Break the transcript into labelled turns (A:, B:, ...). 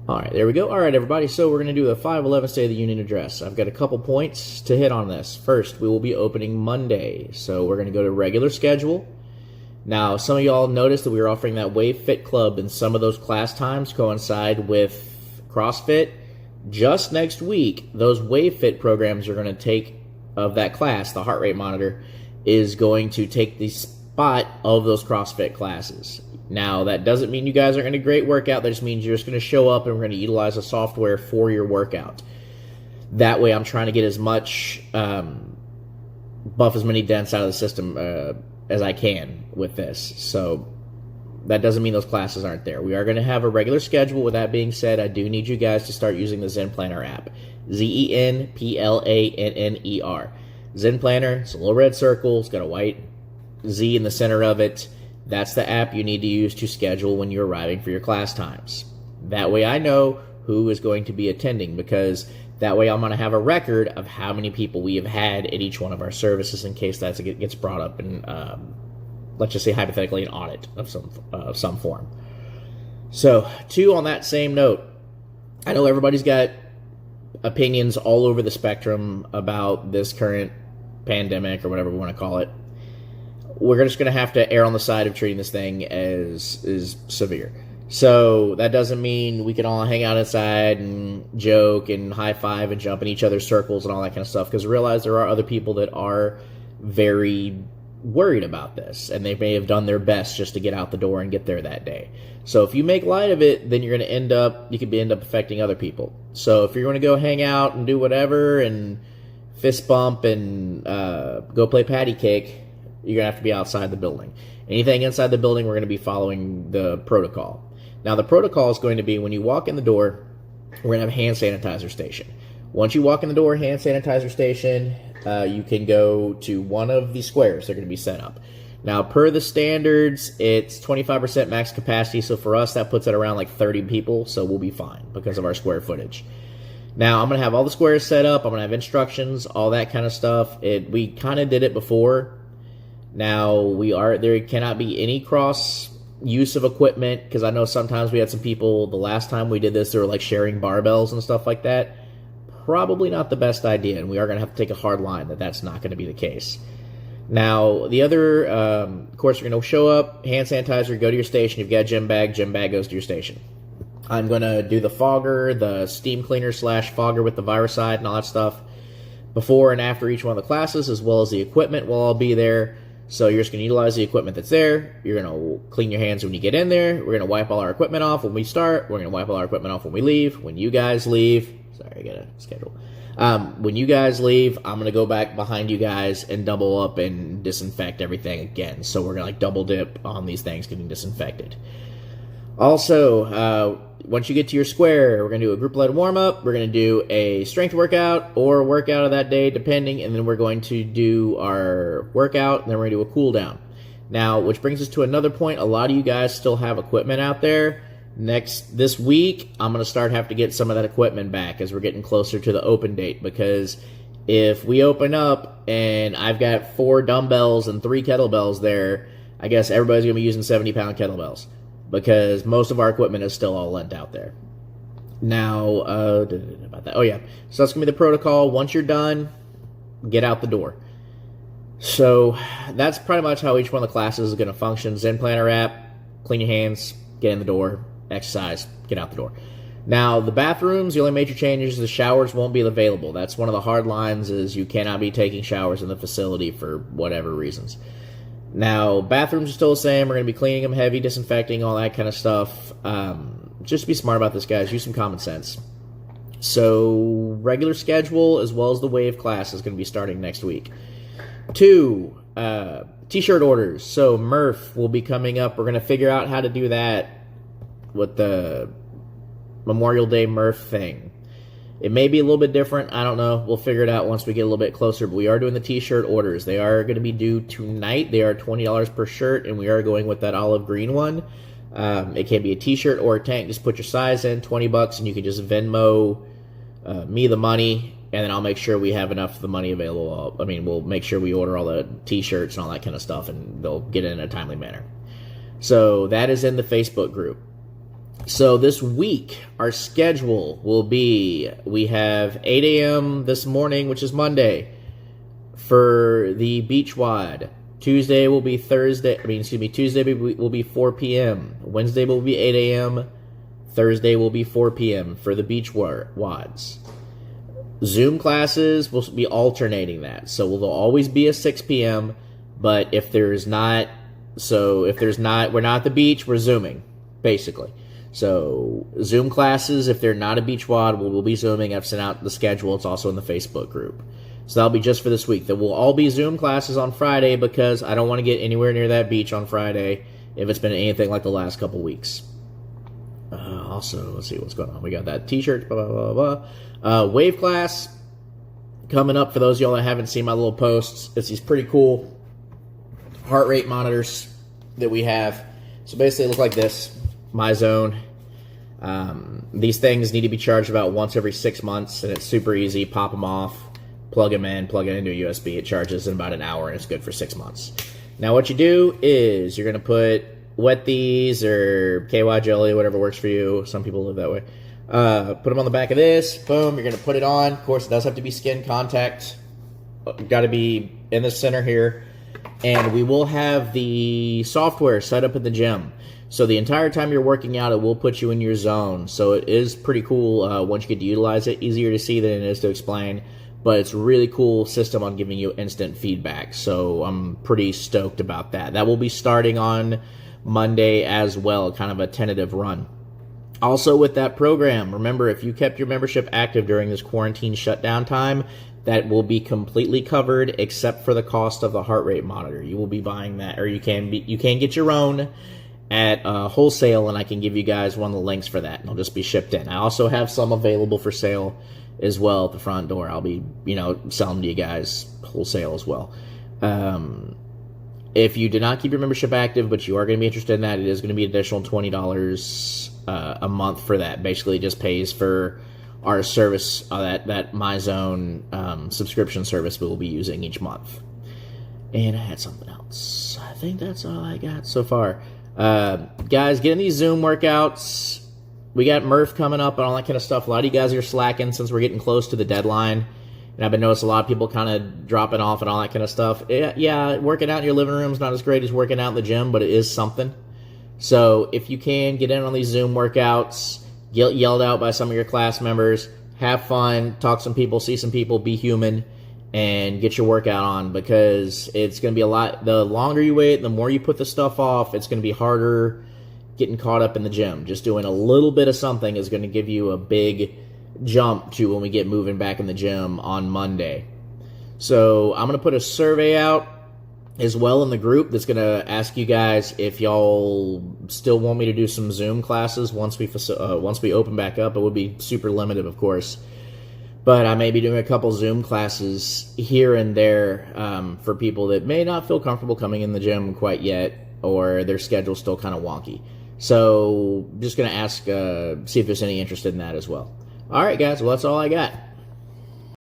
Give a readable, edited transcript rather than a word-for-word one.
A: All right, there we go. All right, everybody. So we're going to do a 5/11 State of the Union address. I've got a couple points to hit on this. First, we will be opening Monday. So we're going to go to regular schedule. Now, some of y'all noticed that we were offering that Wave Fit Club, and some of those class times coincide with CrossFit. Just next week, those Wave Fit programs are going to take of that class, the heart rate monitor, is going to take the spot of those CrossFit classes. Now, that doesn't mean you guys are going to great workout. That just means you're just going to show up and we're going to utilize the software for your workout. That way, I'm trying to get as much, buff as many dents out of the system as I can with this. So that doesn't mean those classes aren't there. We are going to have a regular schedule. With that being said, I do need you guys to start using the Zen Planner app. ZenPlanner. Zen Planner, it's a little red circle. It's got a white Z in the center of it. That's the app you need to use to schedule when you're arriving for your class times. That way I know who is going to be attending, because that way I'm going to have a record of how many people we have had at each one of our services in case that gets brought up in, let's just say hypothetically, an audit of some form. So, two, on that same note, I know everybody's got opinions all over the spectrum about this current pandemic or whatever we want to call it. We're just going to have to err on the side of treating this thing as severe. So that doesn't mean we can all hang out inside and joke and high-five and jump in each other's circles and all that kind of stuff, because realize there are other people that are very worried about this, and they may have done their best just to get out the door and get there that day. So if you make light of it, then you're going to end up affecting other people. So if you're going to go hang out and do whatever and fist bump and go play patty cake, you're going to have to be outside the building. Anything inside the building, we're going to be following the protocol. Now, the protocol is going to be when you walk in the door, we're going to have a hand sanitizer station. Once you walk in the door, hand sanitizer station, you can go to one of the squares. They're going to be set up. Now, per the standards, it's 25% max capacity. So for us, that puts it around like 30 people. So we'll be fine because of our square footage. Now, I'm going to have all the squares set up. I'm going to have instructions, all that kind of stuff. We kind of did it before. Now, there cannot be any cross use of equipment, because I know sometimes we had some people, the last time we did this, they were like sharing barbells and stuff like that. Probably not the best idea, and we are going to have to take a hard line that that's not going to be the case. Now, the other, of course, you're going to show up, hand sanitizer, go to your station. You've got a gym bag goes to your station. I'm going to do the fogger, the steam cleaner / fogger with the viricide and all that stuff before and after each one of the classes, as well as the equipment will all be there. So you're just going to utilize the equipment that's there. You're going to clean your hands when you get in there. We're going to wipe all our equipment off when we start. We're going to wipe all our equipment off when we leave. When you guys leave, sorry, I got a schedule. When you guys leave, I'm going to go back behind you guys and double up and disinfect everything again. So we're going to like double dip on these things getting disinfected. Also, once you get to your square, we're going to do a group-led warm-up. We're going to do a strength workout or a workout of that day, depending, and then we're going to do our workout, and then we're going to do a cool-down. Now, which brings us to another point. A lot of you guys still have equipment out there. This week, I'm going to start having to get some of that equipment back as we're getting closer to the open date, because if we open up and I've got 4 dumbbells and 3 kettlebells there, I guess everybody's going to be using 70-pound kettlebells, because most of our equipment is still all lent out there. Now, about that. Oh, yeah. So that's going to be the protocol. Once you're done, get out the door. So that's pretty much how each one of the classes is going to function. Zen Planner app, clean your hands, get in the door, exercise, get out the door. Now, the bathrooms, the only major changes, the showers won't be available. That's one of the hard lines, is you cannot be taking showers in the facility for whatever reasons. Now, bathrooms are still the same. We're going to be cleaning them heavy, disinfecting, all that kind of stuff. Just be smart about this, guys. Use some common sense. So, regular schedule as well as the wave class is going to be starting next week. 2, t-shirt orders. So, Murph will be coming up. We're going to figure out how to do that with the Memorial Day Murph thing. It may be a little bit different. I don't know. We'll figure it out once we get a little bit closer. But we are doing the t-shirt orders. They are going to be due tonight. They are $20 per shirt, and we are going with that olive green one. It can be a t-shirt or a tank. Just put your size in, $20, and you can just Venmo me the money, and then I'll make sure we have enough of the money available. I mean, we'll make sure we order all the t-shirts and all that kind of stuff, and they'll get it in a timely manner. So that is in the Facebook group. So this week, our schedule will be, we have 8 a.m. this morning, which is Monday, for the beach wad. Tuesday will be Tuesday will be 4 p.m. Wednesday will be 8 a.m. Thursday will be 4 p.m. for the beach wads. Zoom classes will be alternating that. So will always be a 6 p.m., but we're not at the beach, we're Zooming, basically. So Zoom classes, if they're not a beach wad, we'll be Zooming. I've sent out the schedule. It's also in the Facebook group. So that'll be just for this week. There will all be Zoom classes on Friday because I don't want to get anywhere near that beach on Friday if it's been anything like the last couple weeks. Also, let's see what's going on. We got that t-shirt, blah, blah, blah, blah. Wave class coming up. For those of y'all that haven't seen my little posts, it's these pretty cool heart rate monitors that we have. So basically they look like this. MyZone. These things need to be charged about once every 6 months, and it's super easy. Pop them off, plug them in, plug it into a USB. It charges in about an hour, and it's good for 6 months. Now what you do is you're going to put Wet These or KY Jelly, whatever works for you. Some people live that way. Put them on the back of this. Boom, you're going to put it on. Of course, it does have to be skin contact. Got to be in the center here. And we will have the software set up in the gym. So the entire time you're working out, it will put you in your zone. So it is pretty cool once you get to utilize it. Easier to see than it is to explain. But it's a really cool system on giving you instant feedback. So I'm pretty stoked about that. That will be starting on Monday as well, kind of a tentative run. Also with that program, remember, if you kept your membership active during this quarantine shutdown time, that will be completely covered except for the cost of the heart rate monitor. You will be buying that, or you can get your own at wholesale, and I can give you guys one of the links for that, and it'll just be shipped in. I also have some available for sale as well at the front door. I'll be, selling to you guys wholesale as well. If you did not keep your membership active, but you are going to be interested in that, it is going to be an additional $20 a month for that. Basically, it just pays for our service, that MyZone subscription service we'll be using each month. And I had something else. I think that's all I got so far. Guys, getting these Zoom workouts. We got Murph coming up and all that kind of stuff. A lot of you guys are slacking since we're getting close to the deadline. And I've been noticing a lot of people kind of dropping off and all that kind of stuff. Yeah, working out in your living room is not as great as working out in the gym, but it is something. So if you can, get in on these Zoom workouts, get yelled out by some of your class members, have fun, talk to some people, see some people, be human, and get your workout on, because it's going to be a lot. The longer you wait, the more you put the stuff off, it's going to be harder getting caught up in the gym. Just doing a little bit of something is going to give you a big jump to when we get moving back in the gym on Monday. So I'm going to put a survey out as well in the group that's going to ask you guys if y'all still want me to do some Zoom classes once we open back up. It would be super limited, of course. But I may be doing a couple Zoom classes here and there for people that may not feel comfortable coming in the gym quite yet, or their schedule's still kind of wonky. So just going to ask, see if there's any interest in that as well. All right, guys. Well, that's all I got.